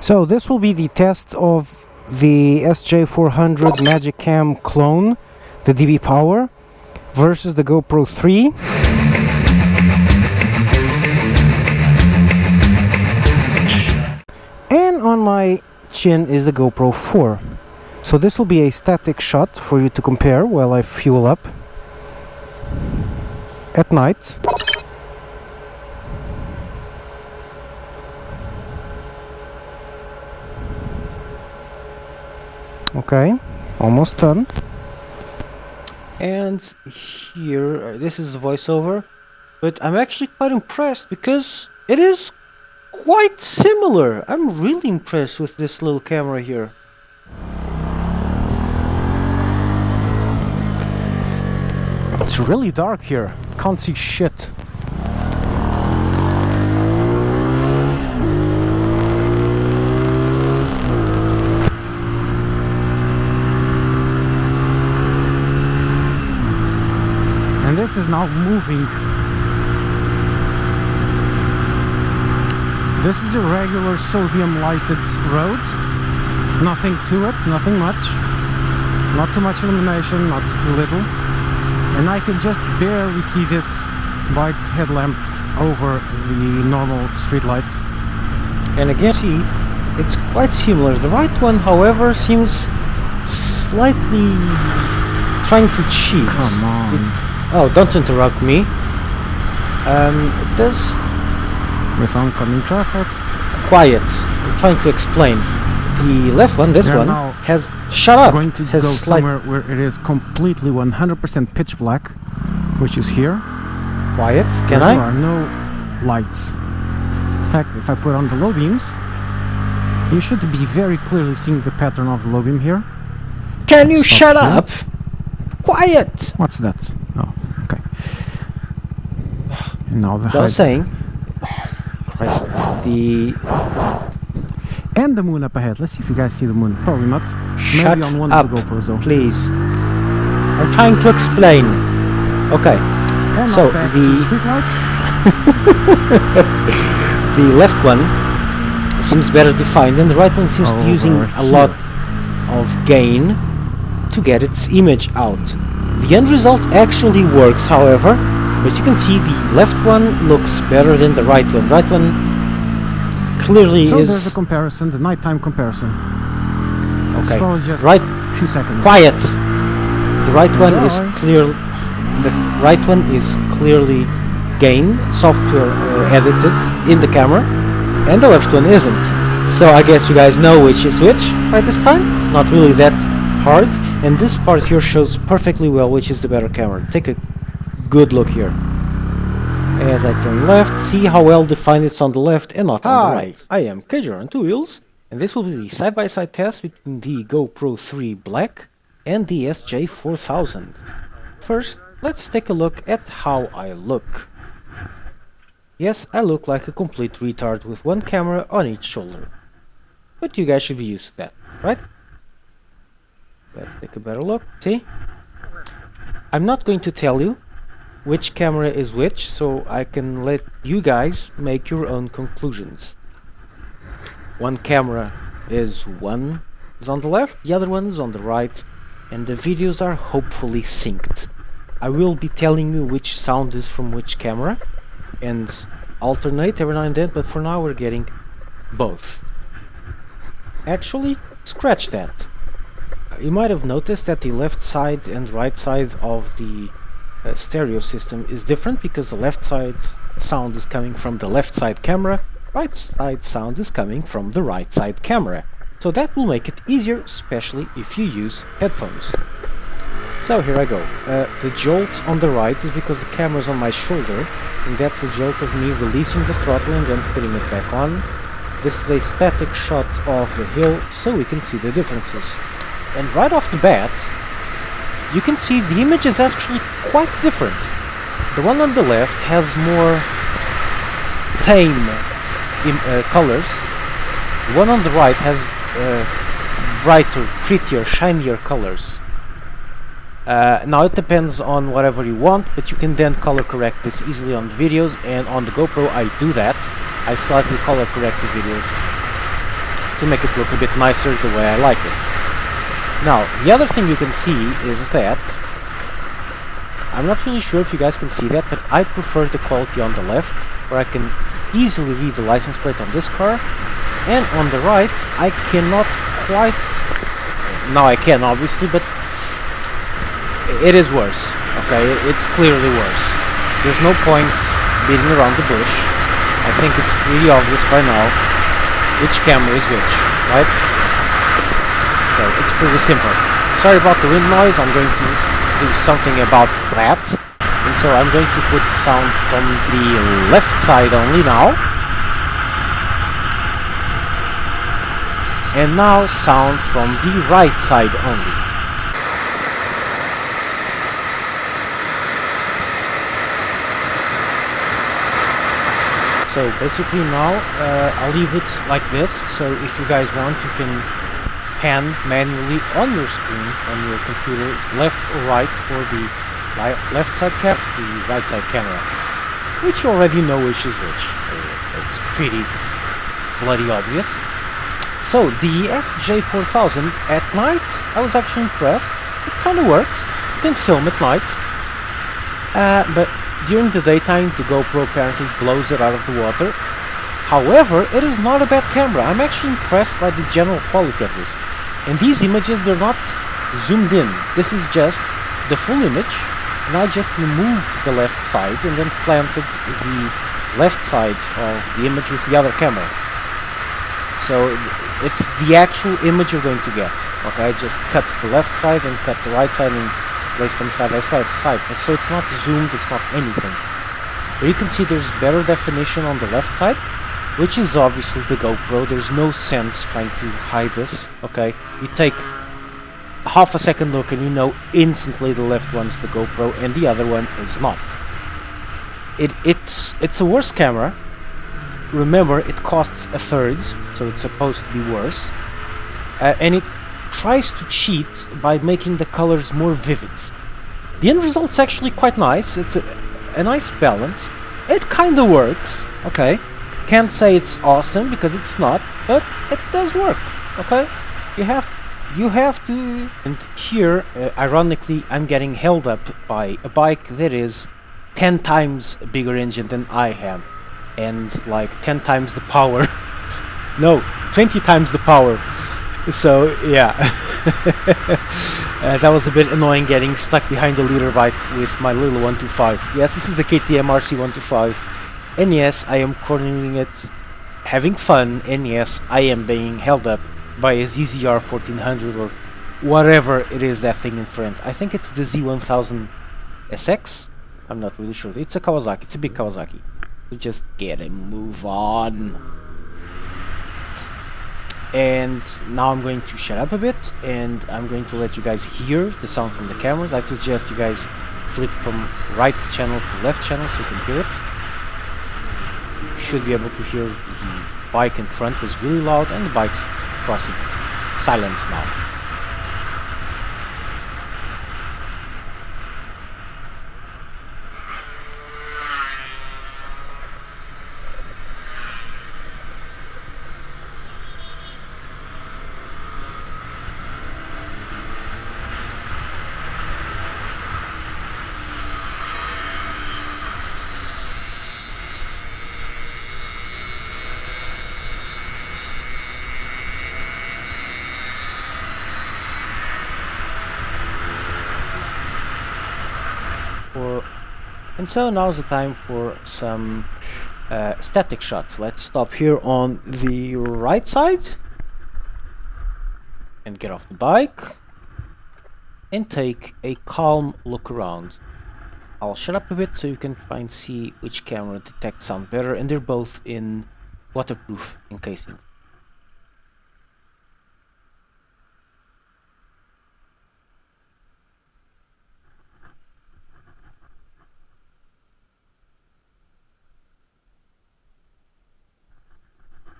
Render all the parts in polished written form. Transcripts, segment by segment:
So this will be the test of the SJ4000 Magic Cam clone, the DB Power, versus the GoPro 3. And on my chin is the GoPro 4. So this will be a static shot for you to compare while I fuel up at night. Okay, almost done. And here, this is the voiceover, but I'm actually quite impressed because it is quite similar. I'm really impressed with this little camera here. It's really dark here, can't see shit. And this is now moving. This is a regular sodium lighted road. Nothing to it, nothing much. Not too much illumination, not too little. And I can just barely see this by its headlamp over the normal street lights. And again, see, it's quite similar. The right one, however, seems slightly trying to cheat. Come on. Oh, don't interrupt me. It does... With oncoming traffic. Quiet. I'm trying to explain. The left one, this one, has... Shut up! Going to go somewhere where it is completely 100% pitch black, which is here. Quiet. Can I? There are no lights. In fact, if I put on the low beams, you should be very clearly seeing the pattern of the low beam here. Can you shut up? Quiet! What's that? Oh, okay. And now the height. I was saying, and the moon up ahead. Let's see if you guys see the moon. Probably not. Maybe on one of the GoPros though. Please. I'm trying to explain. Okay. And so the street lights. The left one seems better defined, and the right one seems to be using a lot of gain to get its image out. The end result actually works, however, but you can see the left one looks better than the right one. Right one clearly is... So there's a comparison, the nighttime comparison. Okay. It's just a few seconds. Quiet! The right one is clear. The right one is clearly gain, software edited in the camera, and the left one isn't. So I guess you guys know which is which by this time. Not really that hard. And this part here shows perfectly well which is the better camera. Take a good look here. As I turn left, see how well defined it's on the left and not on the right. I am Cager on two wheels, and this will be the side-by-side test between the GoPro 3 Black and the SJ4000. First, let's take a look at how I look. Yes, I look like a complete retard with one camera on each shoulder. But you guys should be used to that, right? Let's take a better look. See? I'm not going to tell you which camera is which, so I can let you guys make your own conclusions. One camera is on the left, the other one is on the right, and the videos are hopefully synced. I will be telling you which sound is from which camera, and alternate every now and then, but for now we're getting both. Actually, scratch that. You might have noticed that the left side and right side of the stereo system is different because the left side sound is coming from the left side camera, right side sound is coming from the right side camera. So that will make it easier, especially if you use headphones. So here I go. The jolt on the right is because the camera is on my shoulder, and that's the jolt of me releasing the throttle and then putting it back on. This is a static shot of the hill, so we can see the differences. And right off the bat, you can see the image is actually quite different. The one on the left has more tame colors. The one on the right has brighter, prettier, shinier colors. Now it depends on whatever you want, but you can then color correct this easily on the videos, and on the GoPro I do that. I slightly color correct the videos. to make it look a bit nicer the way I like it. Now, the other thing you can see is that I'm not really sure if you guys can see that, but I prefer the quality on the left, where I can easily read the license plate on this car, and on the right I cannot quite... Now I can, obviously, but it is worse, okay? It's clearly worse. There's no point beating around the bush. I think it's pretty obvious by now which camera is which, right? So it's pretty simple. Sorry about the wind noise, I'm going to do something about that. And so I'm going to put sound from the left side only now. And now sound from the right side only. So basically now I'll leave it like this, so if you guys want you can pan manually on your screen, on your computer, left or right for the left side camera, the right side camera, which you already know which is which. It's pretty bloody obvious. So the SJ4000 at night, I was actually impressed. It kind of works. You can film at night, but during the daytime the GoPro apparently blows it out of the water. However, it is not a bad camera. I'm actually impressed by the general quality of this. And these images, they're not zoomed in. This is just the full image, and I just removed the left side and then planted the left side of the image with the other camera. So it's the actual image you're going to get. Okay, I just cut the left side and cut the right side and place them side by side. So it's not zoomed, it's not anything. But you can see there's better definition on the left side, which is obviously the GoPro. There's no sense trying to hide this, okay? You take half a second look and you know instantly the left one's the GoPro and the other one is not. It's a worse camera. Remember, it costs a third, so it's supposed to be worse. And it tries to cheat by making the colors more vivid. The end result's actually quite nice. It's a nice balance. It kinda works, okay? Can't say it's awesome because it's not, but it does work, okay? You have to. And here, ironically, I'm getting held up by a bike that is 10 times a bigger engine than I am, and like 10 times the power. No, 20 times the power. So yeah, that was a bit annoying getting stuck behind the leader bike with my little 125. Yes, this is the KTM RC 125. And yes, I am cornering it, having fun, and yes, I am being held up by a ZZR 1400 or whatever it is, that thing in front. I think it's the Z1000 SX? I'm not really sure. It's a Kawasaki, it's a big Kawasaki. So just get a move on. And now I'm going to shut up a bit, and I'm going to let you guys hear the sound from the cameras. I suggest you guys flip from right channel to left channel so you can hear it. Should be able to hear the bike in front was really loud and the bike's crossing silence now. And so now's the time for some static shots. Let's stop here on the right side and get off the bike and take a calm look around. I'll shut up a bit so you can try and see which camera detects sound better, and they're both in waterproof encasing.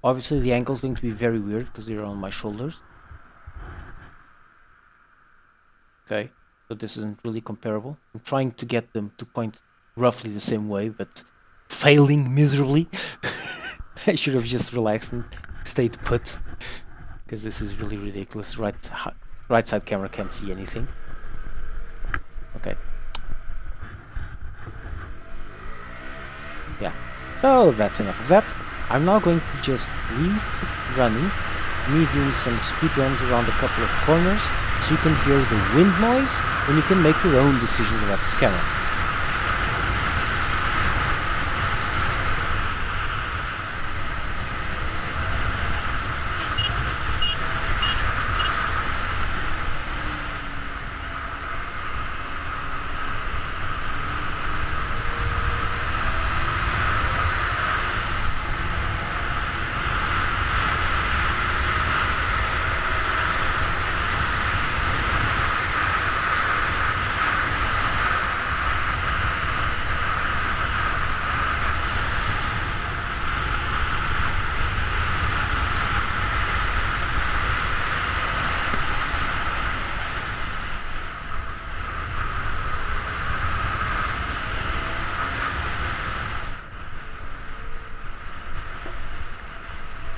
Obviously the angle is going to be very weird because they're on my shoulders. Okay, so this isn't really comparable. I'm trying to get them to point roughly the same way, but failing miserably. I should have just relaxed and stayed put. because this is really ridiculous. Right side camera can't see anything. Okay. Yeah. So that's enough of that. I'm now going to just leave it running, me doing some speed runs around a couple of corners, so you can hear the wind noise and you can make your own decisions about this camera.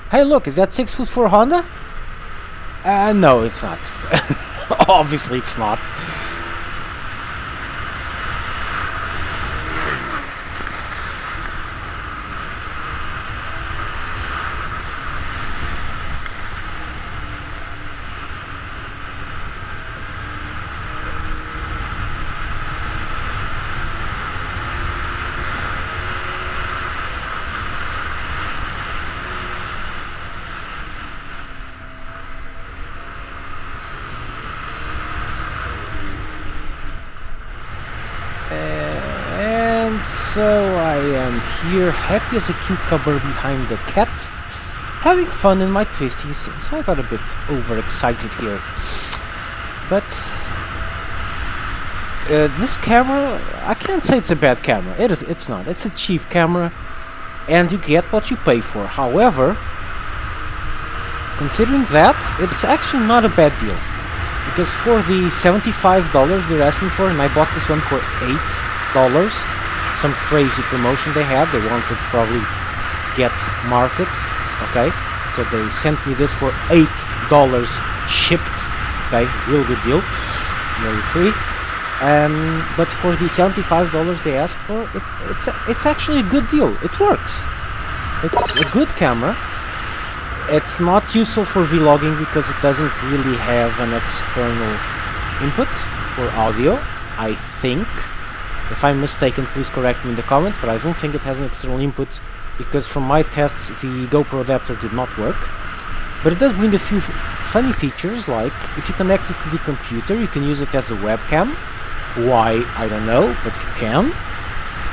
Hey look, is that 6'4" Honda? No, it's not. Obviously it's not. So I am here, happy as a cucumber behind the cat, having fun in my twisties, so I got a bit overexcited here. But this camera, I can't say it's a bad camera. It's not. It's a cheap camera, and you get what you pay for. However, considering that, it's actually not a bad deal, because for the $75 they're asking for, and I bought this one for $8. Some crazy promotion they had. They wanted probably to get market. Okay, so they sent me this for $8 shipped. Okay, real good deal, very free. But for the $75 they asked for, it's actually a good deal. It works. It's a good camera. It's not useful for vlogging because it doesn't really have an external input for audio, I think. If I'm mistaken, please correct me in the comments, but I don't think it has an external input, because from my tests the GoPro adapter did not work. But it does bring a few funny features, like if you connect it to the computer, you can use it as a webcam. Why, I don't know, but you can.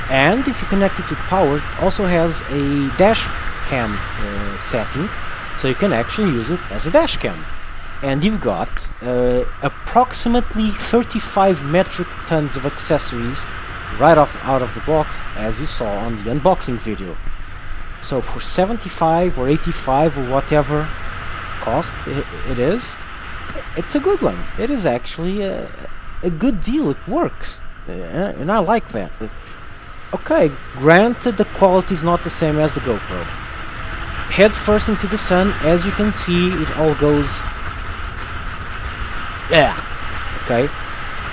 And if you connect it to power, it also has a dash cam setting, so you can actually use it as a dash cam. And you've got approximately 35 metric tons of accessories right out of the box, as you saw on the unboxing video. So for 75 or 85 or whatever cost it is, it's a good one. It is actually a good deal. It works, and I like that. Okay, granted the quality is not the same as the GoPro. Head first into the sun, as you can see, it all goes. Yeah, okay.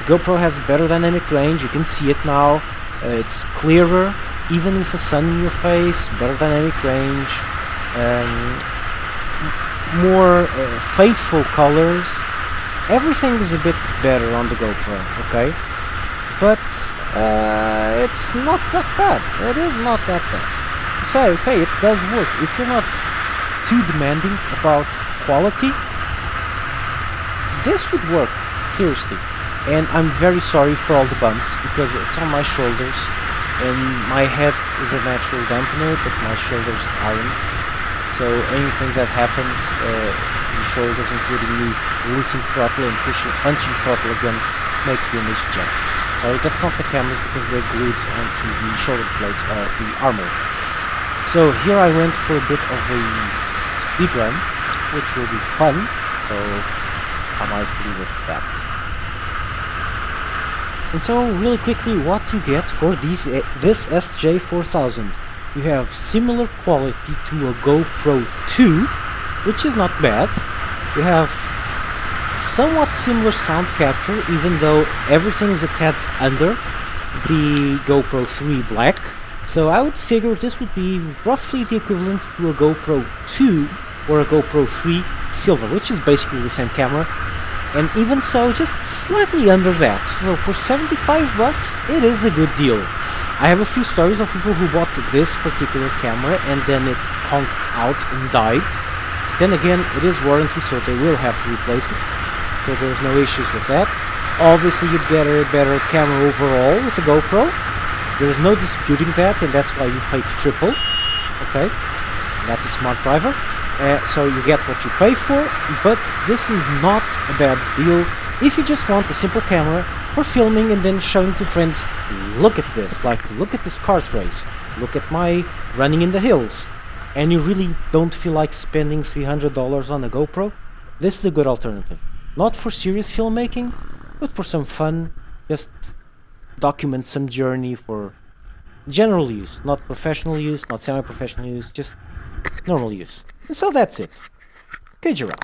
The GoPro has better dynamic range, you can see it now. It's clearer, even with the sun in your face, better dynamic range, more faithful colors. Everything is a bit better on the GoPro, okay? But it's not that bad. It is not that bad. So, okay, it does work. If you're not too demanding about quality, this would work, seriously. And I'm very sorry for all the bumps, because it's on my shoulders, and my head is a natural dampener, but my shoulders aren't. So anything that happens, the shoulders, including me releasing throttle and punching throttle again, makes the image jump. Sorry, that's not the cameras, because they're glued onto the shoulder plates of the armor. So here I went for a bit of a speed run, which will be fun, so I might leave it at that. And so, really quickly, what you get for this SJ4000. You have similar quality to a GoPro 2, which is not bad. You have somewhat similar sound capture, even though everything's a tad under the GoPro 3 Black. So I would figure this would be roughly the equivalent to a GoPro 2 or a GoPro 3 Silver, which is basically the same camera. And even so, just slightly under that. So for 75 bucks, it is a good deal. I have a few stories of people who bought this particular camera and then it conked out and died. Then again, it is warranty, so they will have to replace it. So there's no issues with that. Obviously, you'd get a better camera overall with the GoPro. There's no disputing that, and that's why you pay triple. Okay, that's a smart driver. So you get what you pay for, but this is not a bad deal if you just want a simple camera for filming and then showing to friends, look at this, like look at this kart race, look at my running in the hills, and you really don't feel like spending $300 on a GoPro. This is a good alternative. Not for serious filmmaking, but for some fun, just document some journey for general use, not professional use, not semi-professional use, just normal use. And so that's it. Okay, Gerald.